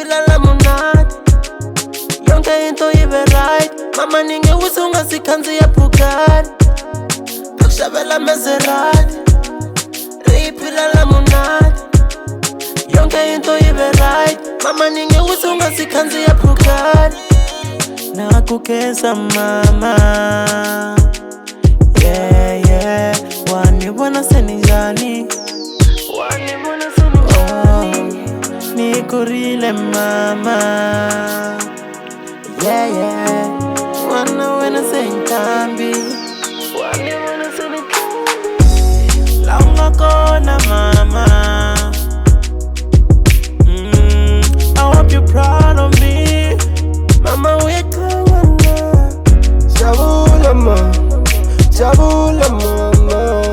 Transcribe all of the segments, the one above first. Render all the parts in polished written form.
Iphila lamunati yonke into ibe right. Mama ninge usunga sikhanzi ya Bugatti Takushavela Maserati Iphila lamunati yonke into ibe right. Mama ninge usunga sikhanzi ya Bugatti nakukesa mama yeah yeah wanibona senijani nikurile mama yeah yeah wana wena sentambi la ungakona mama I hope you're proud of me mama uyakhangana jabula mama jabula mama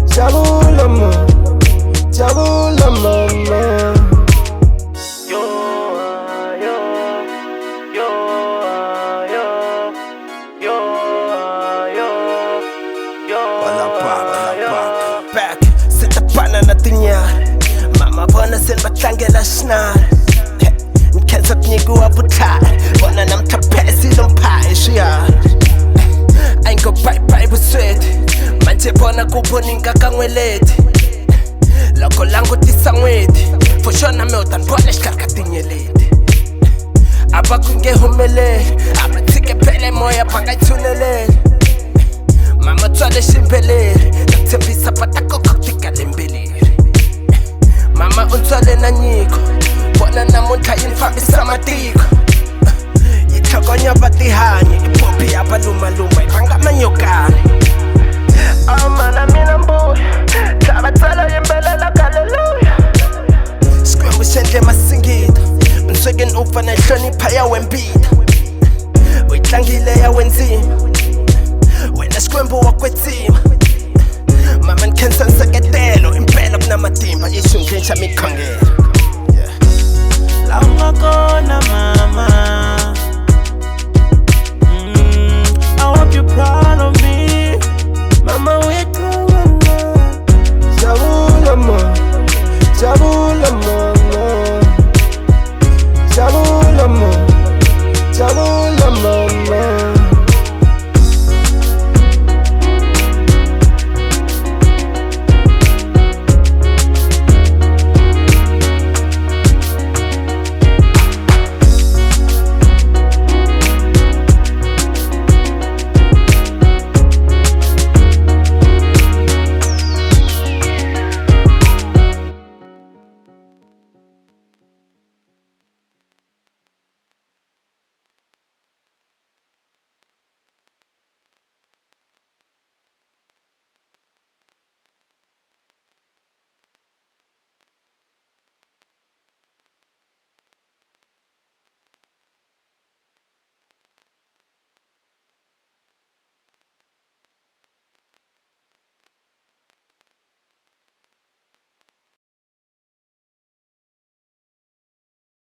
jabula mama jabula mama back sitapana na tinyari mama bona senbatlangela shinari nkhensa kunyikiwa vutlhari vona na mthaphesi lomphayi swiyari aingo bye vusweti manje vona ku voninga ka n'weleti loko langutisa n'weti foxona me u ta ni vona xikarhi ka tinyeleti a va ku nge humeleli a va tshike phele moya va nga yi tshuneleli mama tswale ximbeleri na tshembisa va ta koka ku tika lembeleri mama u ntswale na nyiko vona namuntlha yi ni fambisa matiko yi tlhogonya vatihanyi i popi ya valumaluma yi vanga manyokani mana mina mbuya tlhava tsala yimbelela haleluya xikwembu xi endle masingita nswekeni u pfa na yi hlonipha ya wembita u yi tlangile ya wenzima wena xikwembu wa kwetsima mama ni khensa nseketelo impela ku na matimba exihundleni xa mikhongelo